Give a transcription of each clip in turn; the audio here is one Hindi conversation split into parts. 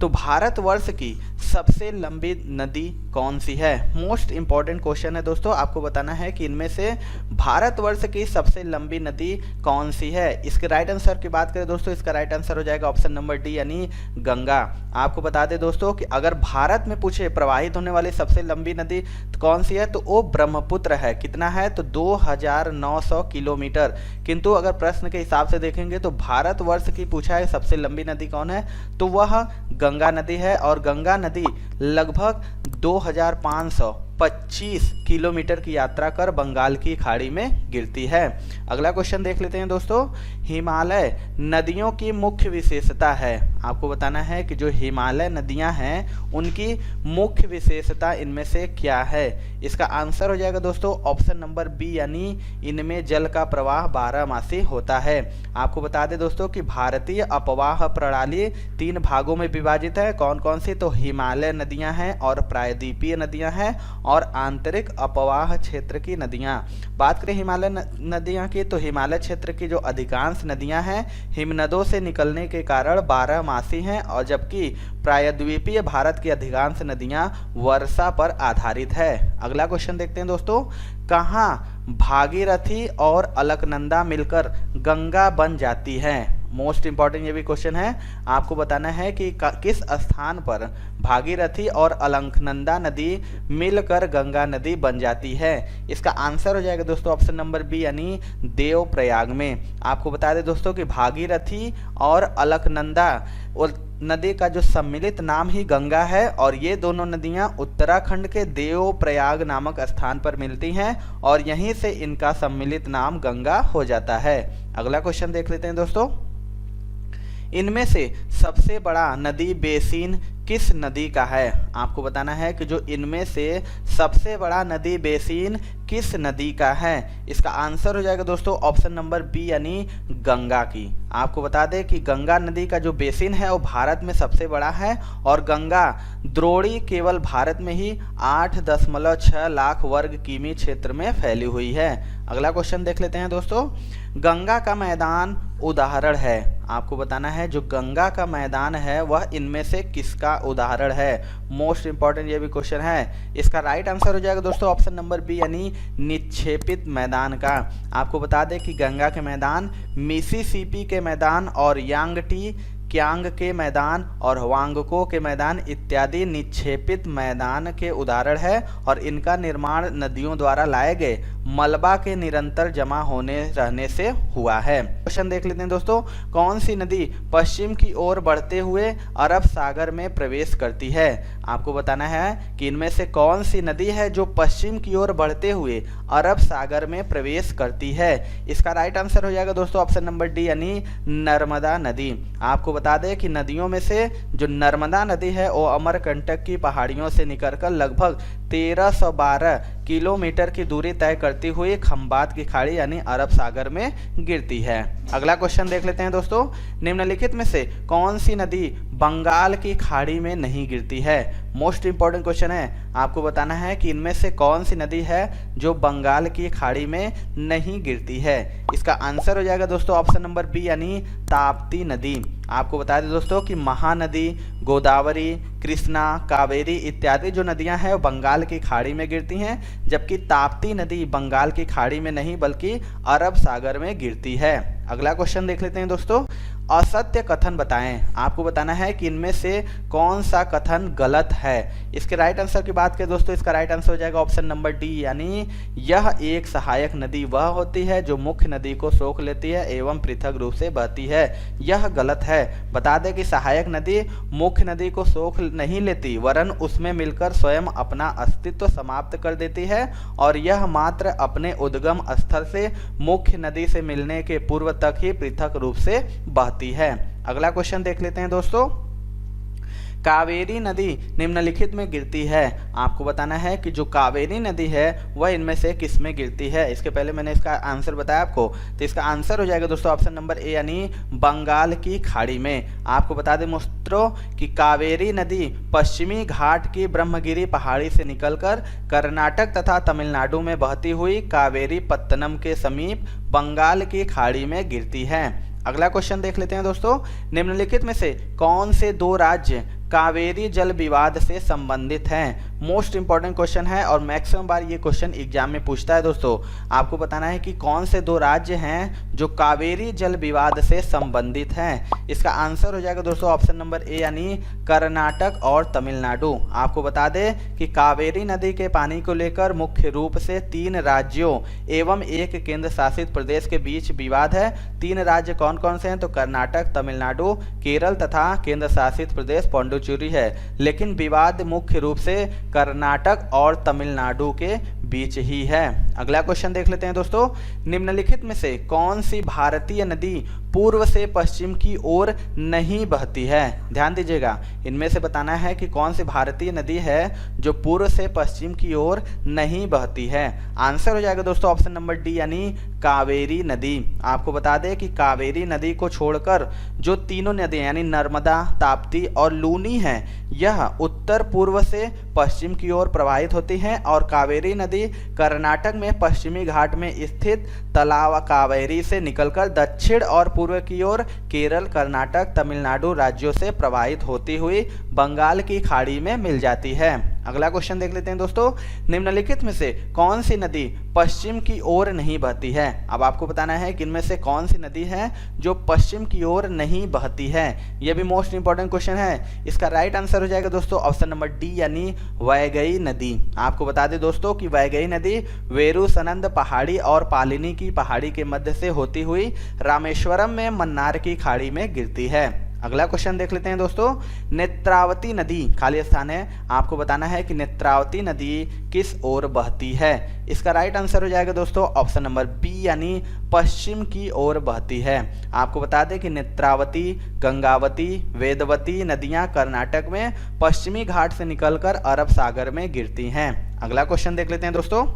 तो भारतवर्ष की सबसे लंबी नदी कौन सी है? मोस्ट इंपॉर्टेंट क्वेश्चन है दोस्तों। आपको बताना है कि इनमें से भारतवर्ष की सबसे लंबी नदी कौन सी है। इसके राइट आंसर की बात करें दोस्तों, इसका राइट आंसर हो जाएगा ऑप्शन नंबर डी यानी गंगा। आपको बता दें दोस्तों कि अगर भारत में पूछे प्रवाहित होने वाली सबसे लंबी नदी कौन सी है तो वो ब्रह्मपुत्र है। कितना है तो 2900 किलोमीटर। किंतु अगर प्रश्न के हिसाब से देखेंगे तो भारतवर्ष की पूछा है सबसे लंबी नदी कौन है तो वह गंगा नदी है, और गंगा नदी लगभग 2525 किलोमीटर की यात्रा कर बंगाल की खाड़ी में गिरती है। अगला क्वेश्चन देख लेते हैं दोस्तों। हिमालय नदियों की मुख्य विशेषता है। आपको बताना है कि जो हिमालय नदियां हैं उनकी मुख्य विशेषता इनमें से क्या है। इसका आंसर हो जाएगा दोस्तों ऑप्शन नंबर बी यानी इनमें जल का प्रवाह 12मासी होता है। आपको बता दें दोस्तों कि भारतीय अपवाह प्रणाली 3 भागों में विभाजित है। कौन कौन सी? तो हिमालय नदियां हैं और प्रायद्वीपीय नदियां हैं और आंतरिक अपवाह क्षेत्र की नदियां। बात करें हिमालय नदियां की तो हिमालय क्षेत्र की जो अधिकांश नदियां हैं हिमनदों से निकलने के कारण 12मासी हैं, और जबकि प्रायद्वीपीय भारत की अधिकांश नदियां वर्षा पर आधारित है। अगला क्वेश्चन देखते हैं दोस्तों। कहाँ भागीरथी और अलकनंदा मिलकर गंगा बन जाती है? मोस्ट इंपॉर्टेंट ये भी क्वेश्चन है। आपको बताना है कि किस स्थान पर भागीरथी और अलकनंदा नदी मिलकर गंगा नदी बन जाती है। इसका आंसर हो जाएगा दोस्तों ऑप्शन नंबर बी यानी देवप्रयाग में। आपको बता दें दोस्तों कि भागीरथी और अलकनंदा नदी का जो सम्मिलित नाम ही गंगा है, और ये दोनों नदियां उत्तराखंड के देवप्रयाग नामक स्थान पर मिलती हैं और यहीं से इनका सम्मिलित नाम गंगा हो जाता है। अगला क्वेश्चन देख लेते हैं दोस्तों। इनमें से सबसे बड़ा नदी बेसिन किस नदी का है? आपको बताना है कि जो इनमें से सबसे बड़ा नदी बेसिन किस नदी का है। इसका आंसर हो जाएगा दोस्तों ऑप्शन नंबर बी यानी गंगा की। आपको बता दें कि गंगा नदी का जो बेसिन है वो भारत में सबसे बड़ा है, और गंगा द्रोणी केवल भारत में ही 8.6 लाख वर्ग किमी क्षेत्र में फैली हुई है। अगला क्वेश्चन देख लेते हैं दोस्तों। गंगा का मैदान उदाहरण है। आपको बताना है जो गंगा का मैदान है वह इनमें से किसका उदाहरण है। मोस्ट इंपॉर्टेंट ये भी क्वेश्चन है। इसका राइट आंसर हो जाएगा दोस्तों ऑप्शन नंबर बी यानी निक्षेपित मैदान का। आपको बता दें कि गंगा के मैदान मिसिसिपी के मैदान और यांगटी क्यांग के मैदान और वांगको के मैदान इत्यादि निक्षेपित मैदान के उदाहरण है, और इनका निर्माण नदियों द्वारा लाए गए मलबा के निरंतर जमा होने रहने से हुआ है। क्वेश्चन देख लेते हैं दोस्तों। कौन सी नदी पश्चिम की ओर बढ़ते हुए अरब सागर में प्रवेश करती है? आपको बताना है कि इनमें से कौन सी नदी है जो पश्चिम की ओर बढ़ते हुए अरब सागर में प्रवेश करती है। इसका राइट आंसर हो जाएगा दोस्तों ऑप्शन नंबर डी यानी नर्मदा नदी। आपको बता दें कि नदियों में से जो नर्मदा नदी है वो अमरकंटक की पहाड़ियों से निकलकर लगभग 1312 किलोमीटर की दूरी तय करती हुई खंबात की खाड़ी यानी अरब सागर में गिरती है। अगला क्वेश्चन देख लेते हैं दोस्तों। निम्नलिखित में से कौन सी नदी बंगाल की खाड़ी में नहीं गिरती है? मोस्ट इंपॉर्टेंट क्वेश्चन है। आपको बताना है कि इनमें से कौन सी नदी है जो बंगाल की खाड़ी में नहीं गिरती है। इसका आंसर हो जाएगा दोस्तों ऑप्शन नंबर बी यानी ताप्ती नदी। आपको बता दें दोस्तों कि महानदी, गोदावरी, कृष्णा, कावेरी इत्यादि जो नदियां हैं वो बंगाल की खाड़ी में गिरती हैं, जबकि ताप्ती नदी बंगाल की खाड़ी में नहीं बल्कि अरब सागर में गिरती है। अगला क्वेश्चन देख लेते हैं दोस्तों। असत्य कथन बताएं। आपको बताना है कि इनमें से कौन सा कथन गलत है। इसके राइट आंसर की बात करें दोस्तों, इसका राइट आंसर हो जाएगा ऑप्शन नंबर डी यानी यह एक सहायक नदी वह होती है जो मुख्य नदी को सोख लेती है एवं पृथक रूप से बहती है। यह गलत है। बता दें कि सहायक नदी मुख्य नदी को सोख नहीं लेती वरन उसमें मिलकर स्वयं अपना अस्तित्व समाप्त कर देती है, और यह मात्र अपने उद्गम स्थल से मुख्य नदी से मिलने के पूर्व तक ही पृथक रूप से बहती है। अगला क्वेश्चन देख लेते हैं दोस्तों। कावेरी नदी निम्नलिखित में गिरती है। आपको बताना है कि जो कावेरी नदी है वह इनमें से किस में गिरती है। इसके पहले मैंने इसका आंसर बताया आपको, तो इसका आंसर हो जाएगा दोस्तों ऑप्शन नंबर ए यानी बंगाल की खाड़ी में। आपको बता दें मित्रों कि कावेरी नदी पश्चिमी घाट की ब्रह्मगिरी पहाड़ी से निकलकर कर्नाटक तथा तमिलनाडु में बहती हुई कावेरी पत्तनम के समीप बंगाल की खाड़ी में गिरती है। अगला क्वेश्चन देख लेते हैं दोस्तों। निम्नलिखित में से कौन से दो राज्य कावेरी जल विवाद से संबंधित हैं? मोस्ट इंपॉर्टेंट क्वेश्चन है और मैक्सिमम बार ये क्वेश्चन एग्जाम में पूछता है दोस्तों। आपको बताना है कि कौन से दो राज्य हैं जो कावेरी जल विवाद से संबंधित हैं। इसका आंसर हो जाएगा दोस्तों ऑप्शन नंबर ए यानी कर्नाटक और तमिलनाडु। आपको बता दें कि कावेरी नदी के पानी को लेकर मुख्य रूप से 3 राज्यों एवं एक केंद्र शासित प्रदेश के बीच विवाद है। 3 राज्य कौन कौन से हैं? तो कर्नाटक, तमिलनाडु, केरल तथा केंद्र शासित प्रदेश पौंडुचेरी है। लेकिन विवाद मुख्य रूप से कर्नाटक और तमिलनाडु के बीच ही है। अगला क्वेश्चन देख लेते हैं दोस्तों। निम्नलिखित में से कौन सी भारतीय नदी पूर्व से पश्चिम की ओर नहीं बहती है? ध्यान दीजिएगा, इनमें से बताना है कि कौन सी भारतीय नदी है जो पूर्व से पश्चिम की ओर नहीं बहती है। आंसर हो जाएगा दोस्तों ऑप्शन नंबर डी यानी कावेरी नदी। आपको बता दें कि कावेरी नदी को छोड़कर जो तीनों नदियां यानी नर्मदा, ताप्ती और लूनी हैं, यह उत्तर पूर्व से पश्चिम की ओर प्रवाहित होती हैं और कावेरी नदी कर्नाटक में पश्चिमी घाट में स्थित तलाव कावेरी से निकलकर दक्षिण और पूर्व की ओर केरल, कर्नाटक, तमिलनाडु राज्यों से प्रवाहित होती हुई बंगाल की खाड़ी में मिल जाती है। अगला क्वेश्चन देख लेते हैं दोस्तों। निम्नलिखित में से कौन सी नदी पश्चिम की ओर नहीं बहती है? अब आपको बताना है कि इनमें से कौन सी नदी है जो पश्चिम की ओर नहीं बहती है। यह भी मोस्ट इंपॉर्टेंट क्वेश्चन है। इसका राइट आंसर हो जाएगा दोस्तों ऑप्शन नंबर डी यानी वैगई नदी। आपको बता दें दोस्तों कि वैगई नदी वेरुसनंद पहाड़ी और पालिनी की पहाड़ी के मध्य से होती हुई रामेश्वरम में मन्नार की खाड़ी में गिरती है। अगला क्वेश्चन देख लेते हैं दोस्तों। नेत्रावती नदी खाली स्थान है। आपको बताना है कि नेत्रावती नदी किस ओर बहती है। इसका राइट आंसर हो जाएगा दोस्तों ऑप्शन नंबर बी यानी पश्चिम की ओर बहती है। आपको बता दें कि नेत्रावती, गंगावती, वेदवती नदियां कर्नाटक में पश्चिमी घाट से निकलकर अरब सागर में गिरती हैं। अगला क्वेश्चन देख लेते हैं दोस्तों।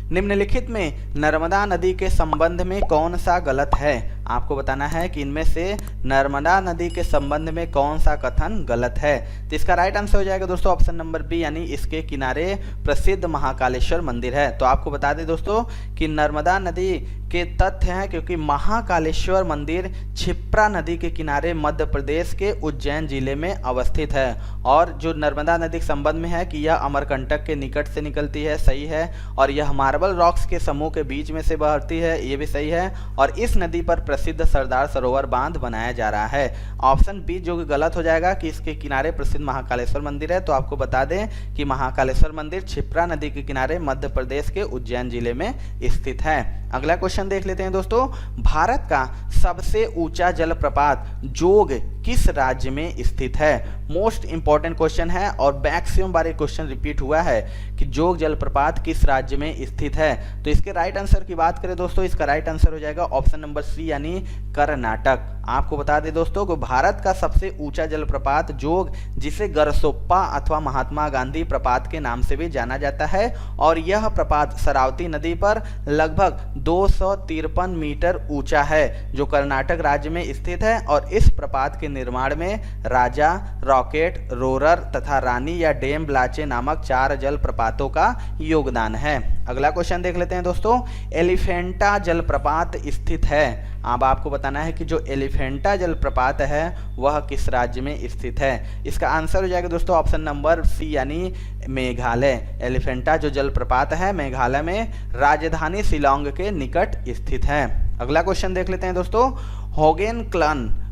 निम्नलिखित में नर्मदा नदी के संबंध में कौन सा गलत है? आपको बताना है कि इनमें से नर्मदा नदी के संबंध में कौन सा कथन गलत है। तो इसका राइट आंसर हो जाएगा दोस्तों ऑप्शन नंबर बी यानी इसके किनारे प्रसिद्ध महाकालेश्वर मंदिर है। तो आपको बता दें दोस्तों कि नर्मदा नदी के तथ्य हैं क्योंकि महाकालेश्वर मंदिर क्षिप्रा नदी के किनारे मध्य प्रदेश के उज्जैन जिले में अवस्थित है। और जो नर्मदा नदी के संबंध में है कि यह अमरकंटक के निकट से निकलती है, सही है। और यह मार्बल रॉक्स के समूह के बीच में से बहती है, ये भी सही है। और इस नदी पर प्रसिद्ध सरदार सरोवर बांध बनाया जा रहा है। ऑप्शन बी जो कि गलत हो जाएगा कि इसके किनारे प्रसिद्ध महाकालेश्वर मंदिर है। तो आपको बता दें कि महाकालेश्वर मंदिर क्षिप्रा नदी के किनारे मध्य प्रदेश के उज्जैन जिले में स्थित है। अगला क्वेश्चन देख लेते हैं दोस्तों। भारत का सबसे ऊंचा जलप्रपात जोग किस राज्य में स्थित है? मोस्ट इंपॉर्टेंट क्वेश्चन है और मैक्सिमम बार एक क्वेश्चन रिपीट हुआ है कि जोग जलप्रपात किस राज्य में स्थित है। तो इसके राइट आंसर की बात करें दोस्तों, इसका राइट आंसर हो जाएगा ऑप्शन नंबर सी यानी कर्नाटक। आपको बता दें दोस्तों कि भारत का सबसे ऊंचा जलप्रपात जोग, जिसे गरसोप्पा अथवा महात्मा गांधी प्रपात के नाम से भी जाना जाता है, और यह प्रपात शरावती नदी पर लगभग 253 मीटर ऊंचा है जो कर्नाटक राज्य में स्थित है। और इस प्रपात के निर्माण में राजा, रॉकेट, रोरर तथा रानी या डेम ब्लाचे नामक 4 जलप्रपातों का योगदान है। अगला क्वेश्चन देख लेते हैं दोस्तों। एलिफेंटा जलप्रपात स्थित है। अब आपको बताना है कि जो एलिफेंटा जलप्रपात है वह किस राज्य में स्थित है। इसका आंसर हो जाएगा दोस्तों ऑप्शन नंबर सी यानी मेघालय। एलिफेंटा जो जलप्रपात है मेघालय में राजधानी शिलांग के निकट स्थित है। अगला क्वेश्चन देख लेते हैं दोस्तों।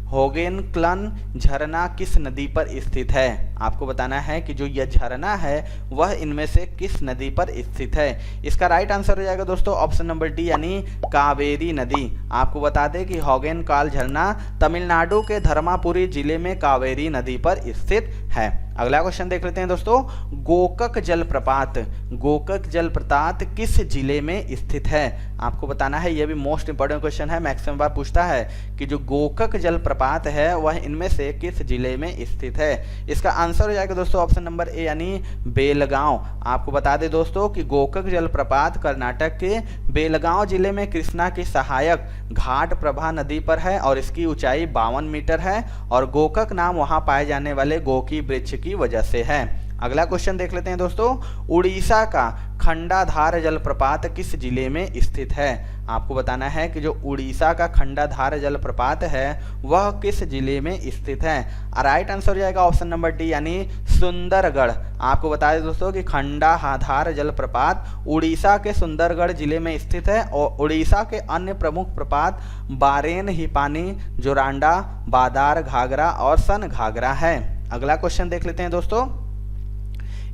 होगेनक्लन झरना किस नदी पर स्थित है? आपको बताना है कि जो यह झरना है वह इनमें से किस नदी पर स्थित है। इसका राइट आंसर हो जाएगा दोस्तों ऑप्शन नंबर डी यानी कावेरी नदी। आपको बता दें कि होगेनकाल झरना तमिलनाडु के धर्मापुरी जिले में कावेरी नदी पर स्थित है। अगला क्वेश्चन देख लेते हैं दोस्तों। गोकक जलप्रपात किस जिले में स्थित है? आपको बताना है, यह भी मोस्ट इंपोर्टेंट क्वेश्चन है, मैक्सिमम बार पूछता है कि जो गोकक जलप्रपात है वह इनमें से किस जिले में स्थित है। इसका आंसर हो जाएगा दोस्तों ऑप्शन नंबर ए यानी बेलगांव। आपको बता दें दोस्तों कि गोकक जलप्रपात कर्नाटक के बेलगांव जिले में कृष्णा की सहायक घाट प्रभा नदी पर है और इसकी ऊंचाई 52 मीटर है और गोकक नाम वहां पाए जाने वाले गोकी वृक्ष की वजह से है। अगला क्वेश्चन देख लेते हैं दोस्तों। उड़ीसा का खंडाधार जलप्रपात किस जिले में स्थित है? आपको बताना है कि जो उड़ीसा का खंडाधार जलप्रपात है वह किस जिले में स्थित है। राइट आंसर हो जाएगा ऑप्शन नंबर डी यानी सुंदरगढ़। आपको बता दें दोस्तों कि खंडाधार जलप्रपात उड़ीसा के सुंदरगढ़ जिले में स्थित है और उड़ीसा के अन्य प्रमुख प्रपात बारेन, हिपानी, जोरांडा, बादार, घाघरा और सन घाघरा है। अगला क्वेश्चन देख लेते हैं दोस्तों।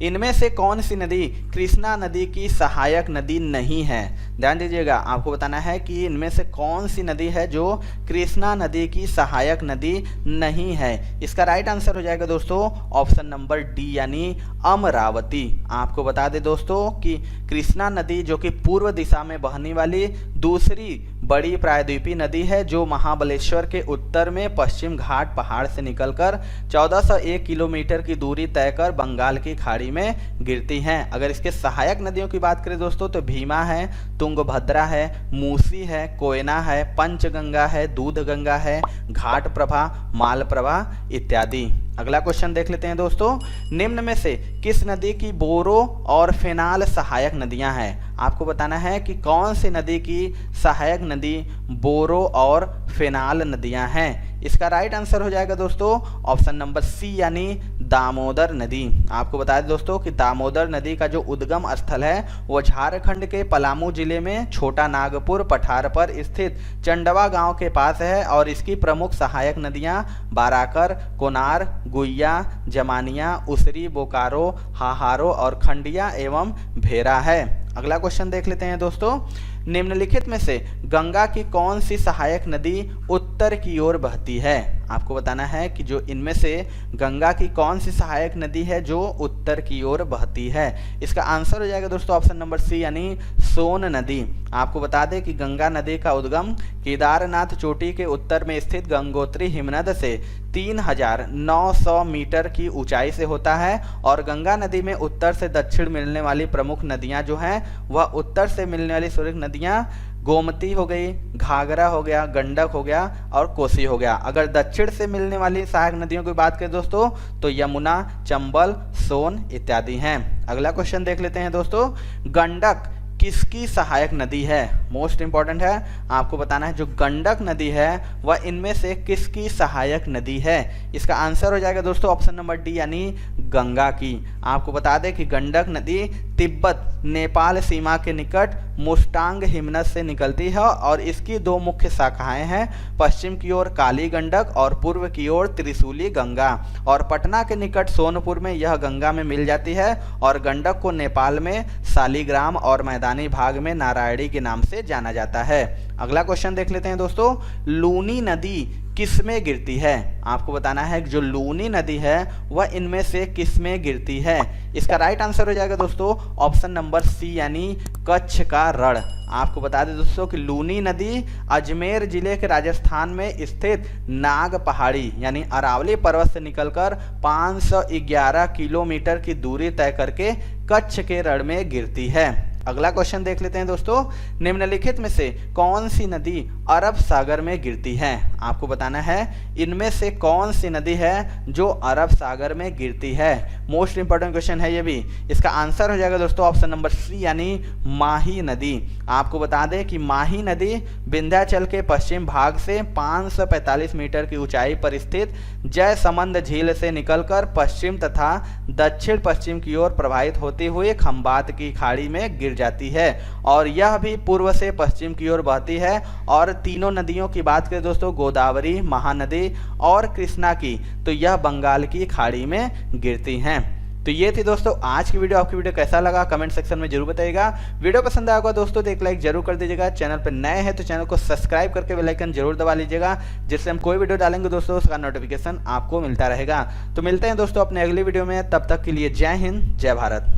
इनमें से कौन सी नदी कृष्णा नदी की सहायक नदी नहीं है? ध्यान दीजिएगा, आपको बताना है कि इनमें से कौन सी नदी है जो कृष्णा नदी की सहायक नदी नहीं है। इसका राइट आंसर हो जाएगा दोस्तों ऑप्शन नंबर डी यानी अमरावती। आपको बता दें दोस्तों कि कृष्णा नदी जो कि पूर्व दिशा में बहने वाली दूसरी बड़ी प्रायद्वीपीय नदी है जो महाबलेश्वर के उत्तर में पश्चिम घाट पहाड़ से निकलकर 1401 किलोमीटर की दूरी तय कर बंगाल की खाड़ी में गिरती हैं। अगर इसके सहायक नदियों की बात करें दोस्तों तो भीमा है, तुंगभद्रा है, मूसी है, कोयना है, पंचगंगा है, दूधगंगा है, घाट प्रभा, मालप्रभा इत्यादि। अगला क्वेश्चन देख लेते हैं दोस्तों। निम्न में से किस नदी की बोरो और फेनाल सहायक नदियां हैं? आपको बताना है कि कौन सी नदी की सहायक नदी बोरो और फेनाल नदियां हैं। इसका राइट आंसर हो जाएगा दोस्तों ऑप्शन नंबर सी यानी दामोदर नदी। आपको बता दें दोस्तों कि दामोदर नदी का जो उद्गम स्थल है वो झारखंड के पलामू जिले में छोटा नागपुर पठार पर स्थित चंडवा गांव के पास है और इसकी प्रमुख सहायक नदियां बाराकर, कोनार, गुइया, जमानिया, उसरी, बोकारो, हाहारो और खंडिया एवं भेरा है। अगला क्वेश्चन देख लेते हैं दोस्तों। निम्नलिखित में से गंगा की कौन सी सहायक नदी उत्तर की ओर बहती है? आपको बताना है कि जो इनमें से गंगा की कौन सी सहायक नदी है जो उत्तर की ओर बहती है। इसका आंसर हो जाएगा दोस्तों ऑप्शन नंबर सी यानी सोन नदी। आपको बता दें कि गंगा नदी का उद्गम केदारनाथ चोटी के उत्तर में स्थित गंगोत्री हिमनद से 3900 मीटर की ऊंचाई से होता है और गंगा नदी में उत्तर से दक्षिण मिलने वाली प्रमुख नदियां जो हैं वह उत्तर से मिलने वाली सॉरी नदियां गोमती हो गई, घाघरा हो गया, गंडक हो गया और कोसी हो गया। अगर दक्षिण से मिलने वाली सहायक नदियों की बात करें दोस्तों तो यमुना, चंबल, सोन इत्यादि हैं। अगला क्वेश्चन देख लेते हैं दोस्तों। गंडक किसकी सहायक नदी है? मोस्ट इंपॉर्टेंट है, आपको बताना है जो गंडक नदी है वह इनमें से किसकी सहायक नदी है। इसका आंसर हो जाएगा दोस्तों ऑप्शन नंबर डी यानी गंगा की। आपको बता दें कि गंडक नदी तिब्बत नेपाल सीमा के निकट मुस्टांग हिमनद से निकलती है और इसकी दो मुख्य शाखाएं हैं, पश्चिम की ओर काली गंडक और पूर्व की ओर त्रिशूली गंगा। और पटना के निकट सोनपुर में यह गंगा में मिल जाती है और गंडक को नेपाल में शालिग्राम और मैदानी भाग में नारायणी के नाम से जाना जाता है। अगला क्वेश्चन देख लेते हैं दोस्तों। लूनी नदी किस में गिरती है? आपको बताना है कि जो लूनी नदी है वह इनमें से किस में गिरती है। इसका राइट आंसर हो जाएगा दोस्तों ऑप्शन नंबर सी यानी कच्छ का रण। आपको बता दें दोस्तों कि लूनी नदी अजमेर जिले के राजस्थान में स्थित नाग पहाड़ी यानी अरावली पर्वत से निकलकर 511 किलोमीटर की दूरी तय करके कच्छ के रण में गिरती है। अगला क्वेश्चन देख लेते हैं दोस्तों। निम्नलिखित में से कौन सी नदी अरब सागर में गिरती है? आपको बताना है इनमें से कौन सी नदी है जो अरब सागर में गिरती है। मोस्ट इंपॉर्टेंट क्वेश्चन है ये भी। इसका आंसर हो जाएगा दोस्तों ऑप्शन नंबर सी यानी माही नदी। आपको बता दें कि माही नदी विंध्याचल के पश्चिम भाग से 545 मीटर की ऊंचाई पर स्थित जयसमंद झील से निकलकर पश्चिम तथा दक्षिण पश्चिम की ओर प्रवाहित होते हुए खंबात की खाड़ी में गिर जाती है और यह भी पूर्व से पश्चिम की ओर बहती है। और तीनों नदियों की बात करें दोस्तों, गोदावरी, महानदी और कृष्णा की, तो यह बंगाल की खाड़ी में गिरती हैं। तो ये थी दोस्तों आज की वीडियो। आपकी वीडियो कैसा लगा कमेंट सेक्शन में जरूर बताइएगा। वीडियो पसंद आया होगा दोस्तों तो एक लाइक जरूर कर दीजिएगा। चैनल पर नए हैं तो चैनल को सब्सक्राइब करके बेल आइकन जरूर दबा लीजिएगा, जिससे हम कोई वीडियो डालेंगे दोस्तों उसका नोटिफिकेशन आपको मिलता रहेगा। तो मिलते हैं दोस्तों अपने अगली वीडियो में, तब तक के लिए जय हिंद, जय भारत।